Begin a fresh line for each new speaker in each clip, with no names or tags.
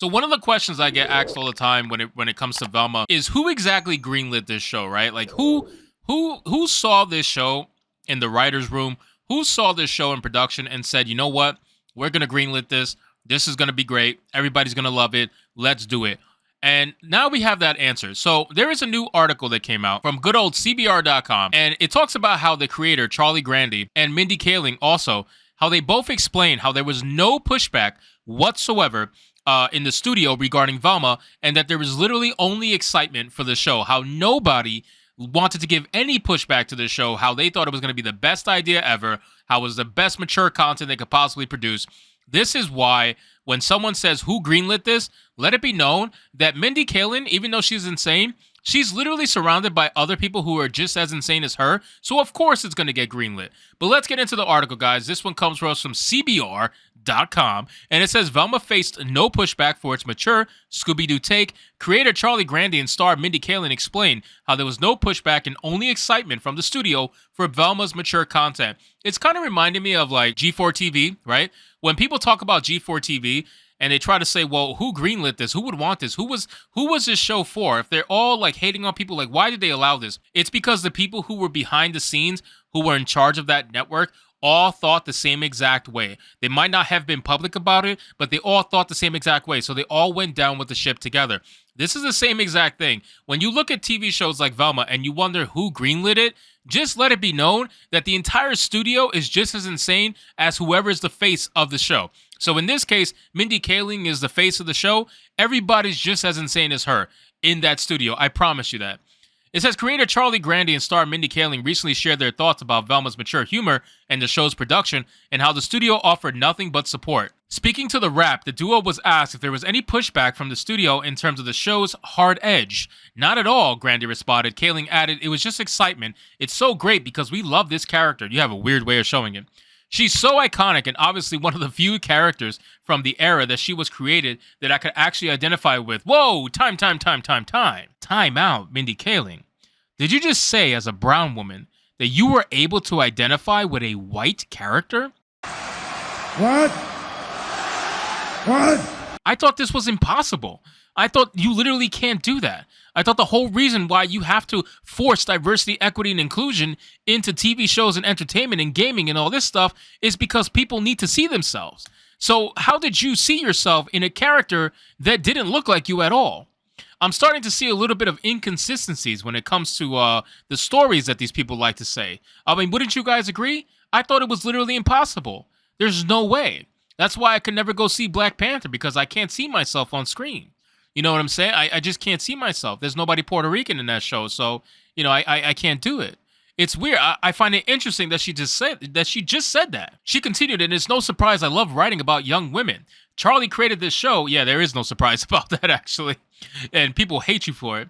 So one of the questions I get asked all the time when it comes to Velma is who exactly greenlit this show, right? Like who saw this show in the writers' room? Who saw this show in production and said, you know what, we're gonna greenlit this. This is gonna be great. Everybody's gonna love it. Let's do it. And now we have that answer. So there is a new article that came out from good old CBR.com, and it talks about how the creator, Charlie Grandy, and Mindy Kaling also, how they both explained how there was no pushback whatsoever in the studio regarding Velma, and that there was literally only excitement for the show, how nobody wanted to give any pushback to the show, how they thought it was going to be the best idea ever, how it was the best mature content they could possibly produce. This is why when someone says who greenlit this, let it be known that Mindy Kaling, even though she's insane, she's literally surrounded by other people who are just as insane as her. So of course it's going to get greenlit. But let's get into the article, guys. This one comes from us from CBR.com, and it says Velma faced no pushback for its mature Scooby-Doo take. Creator Charlie Grandy and star Mindy Kaling explained how there was no pushback and only excitement from the studio for Velma's mature content. It's kind of reminding me of like G4 TV, right? When people talk about G4 TV and they try to say, well, who greenlit this? Who would want this? Who was this show for? If they're all like hating on people, like why did they allow this? It's because the people who were behind the scenes, who were in charge of that network, all thought the same exact way. They might not have been public about it, but they all thought the same exact way. So they all went down with the ship together. This is the same exact thing. When you look at TV shows like Velma and you wonder who greenlit it, just let it be known that the entire studio is just as insane as whoever is the face of the show. So in this case, Mindy Kaling is the face of the show. Everybody's just as insane as her in that studio. I promise you that. It says creator Charlie Grandy and star Mindy Kaling recently shared their thoughts about Velma's mature humor and the show's production and how the studio offered nothing but support. Speaking to The Wrap, the duo was asked if there was any pushback from the studio in terms of the show's hard edge. Not at all, Grandy responded. Kaling added, it was just excitement. It's so great because we love this character. You have a weird way of showing it. She's so iconic and obviously one of the few characters from the era that she was created that I could actually identify with. Whoa, time. Time out, Mindy Kaling. Did you just say as a brown woman that you were able to identify with a white character?
What?
I thought this was impossible. I thought you literally can't do that. I thought the whole reason why you have to force diversity, equity, and inclusion into TV shows and entertainment and gaming and all this stuff is because people need to see themselves. So how did you see yourself in a character that didn't look like you at all? I'm starting to see a little bit of inconsistencies when it comes to the stories that these people like to say. I mean, wouldn't you guys agree? I thought it was literally impossible. There's no way. That's why I could never go see Black Panther, because I can't see myself on screen. You know what I'm saying? I just can't see myself. There's nobody Puerto Rican in that show, so, you know, I can't do it. It's weird. I find it interesting that she just said that. She continued, and it's no surprise I love writing about young women. Charlie created this show. Yeah, there is no surprise about that, actually. And people hate you for it.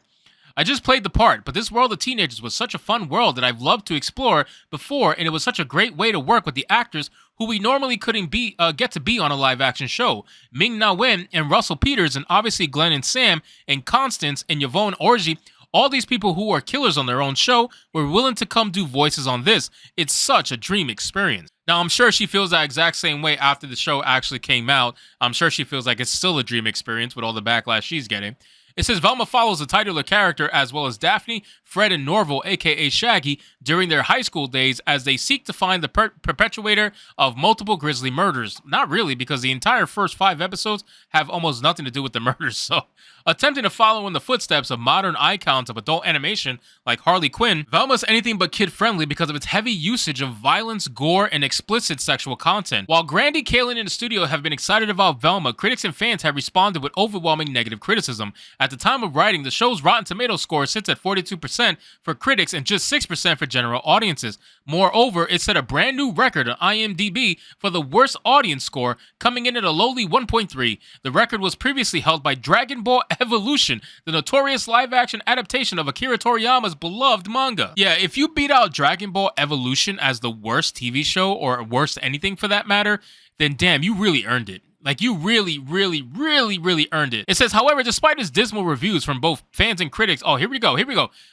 I just played the part, but this world of teenagers was such a fun world that I've loved to explore before, and it was such a great way to work with the actors who we normally couldn't get to be on a live-action show. Ming-Na Wen and Russell Peters, and obviously Glenn and Sam, and Constance and Yvonne Orji, all these people who are killers on their own show were willing to come do voices on this. It's such a dream experience. Now, I'm sure she feels that exact same way after the show actually came out. I'm sure she feels like it's still a dream experience with all the backlash she's getting. It says Velma follows the titular character as well as Daphne, Fred, and Norval, aka Shaggy, during their high school days as they seek to find the perpetuator of multiple grisly murders. Not really, because the entire first 5 episodes have almost nothing to do with the murders, so attempting to follow in the footsteps of modern icons of adult animation like Harley Quinn, Velma's anything but kid-friendly because of its heavy usage of violence, gore, and explicit sexual content. While Grandy, Kaling, and the studio have been excited about Velma, critics and fans have responded with overwhelming negative criticism. At the time of writing, the show's Rotten Tomatoes score sits at 42% for critics and just 6% for general audiences. Moreover, it set a brand new record on IMDb for the worst audience score, coming in at a lowly 1.3. The record was previously held by Dragon Ball Evolution, the notorious live-action adaptation of Akira Toriyama's beloved manga. Yeah, if you beat out Dragon Ball Evolution as the worst TV show, or worst anything for that matter, then damn, you really earned it. Like, you really earned it. It says, however, despite its dismal reviews from both fans and critics... Oh, here we go.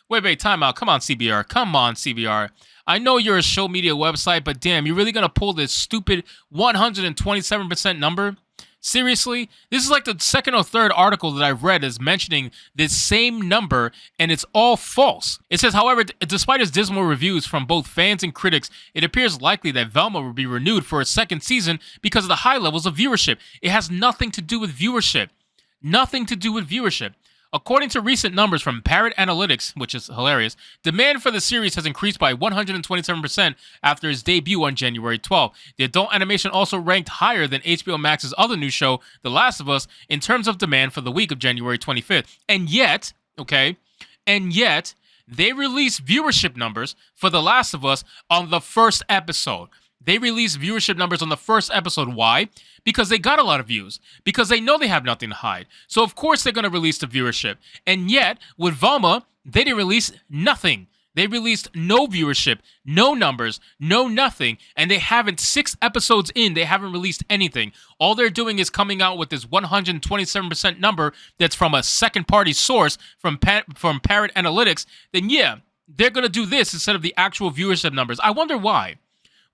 Wait, time out. Come on, CBR. I know you're a show media website, but damn, you're really gonna pull this stupid 127% number? Seriously? This is like the second or third article that I've read is mentioning this same number, and it's all false. It says, however, despite its dismal reviews from both fans and critics, it appears likely that Velma will be renewed for a second season because of the high levels of viewership. It has nothing to do with viewership. Nothing to do with viewership. According to recent numbers from Parrot Analytics, which is hilarious, demand for the series has increased by 127% after its debut on January 12th. The adult animation also ranked higher than HBO Max's other new show, The Last of Us, in terms of demand for the week of January 25th. And yet, they released viewership numbers for The Last of Us on the first episode. They released viewership numbers on the first episode. Why? Because they got a lot of views. Because they know they have nothing to hide. So, of course, they're going to release the viewership. And yet, with Velma, they didn't release nothing. They released no viewership, no numbers, no nothing. And they haven't, 6 episodes in, they haven't released anything. All they're doing is coming out with this 127% number that's from a second-party source from Parrot Analytics. Then, yeah, they're going to do this instead of the actual viewership numbers. I wonder why.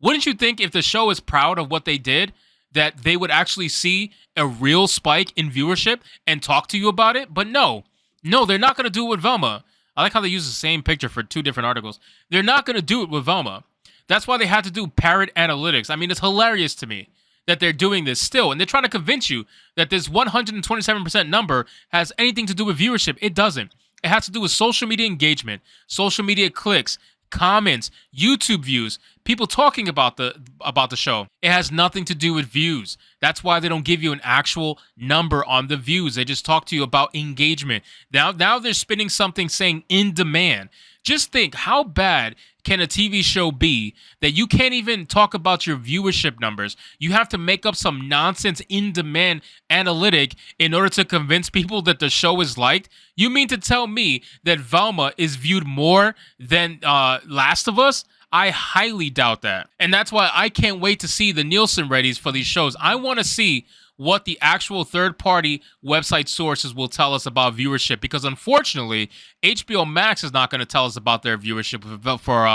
Wouldn't you think if the show is proud of what they did, that they would actually see a real spike in viewership and talk to you about it? But no, they're not going to do it with Velma. I like how they use the same picture for 2 different articles. They're not going to do it with Velma. That's why they had to do Parrot Analytics. I mean, it's hilarious to me that they're doing this still. And they're trying to convince you that this 127% number has anything to do with viewership. It doesn't. It has to do with social media engagement, social media clicks, comments, YouTube views, people talking about the show. It has nothing to do with views. That's why they don't give you an actual number on the views. They just talk to you about engagement. Now they're spinning something saying in demand. Just think, how bad can a TV show be that you can't even talk about your viewership numbers? You have to make up some nonsense in-demand analytic in order to convince people that the show is liked? You mean to tell me that Velma is viewed more than Last of Us? I highly doubt that. And that's why I can't wait to see the Nielsen ratings for these shows. I want to see what the actual third-party website sources will tell us about viewership, because unfortunately, HBO Max is not going to tell us about their viewership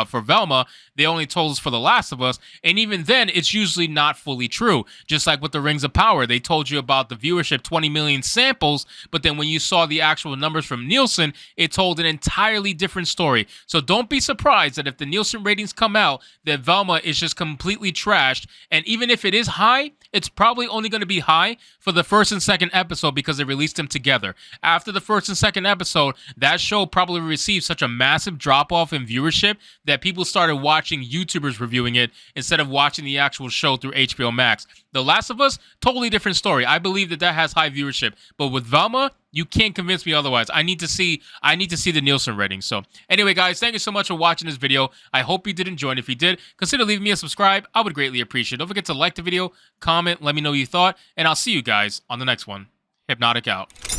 for Velma. They only told us for The Last of Us, and even then, it's usually not fully true. Just like with the Rings of Power, they told you about the viewership, 20 million samples, but then when you saw the actual numbers from Nielsen, it told an entirely different story. So don't be surprised that if the Nielsen ratings come out, that Velma is just completely trashed, and even if it is high, it's probably only going to be high for the first and second episode because they released them together. After the first and second episode, that show probably received such a massive drop-off in viewership that people started watching YouTubers reviewing it instead of watching the actual show through HBO Max. The Last of Us, totally different story. I believe that has high viewership. But with Velma, you can't convince me otherwise. I need to see the Nielsen ratings. So anyway, guys, thank you so much for watching this video. I hope you did enjoy, and if you did, consider leaving me a subscribe. I would greatly appreciate it. Don't forget to like the video, comment, let me know what you thought, and I'll see you guys on the next one. Hypnotic out.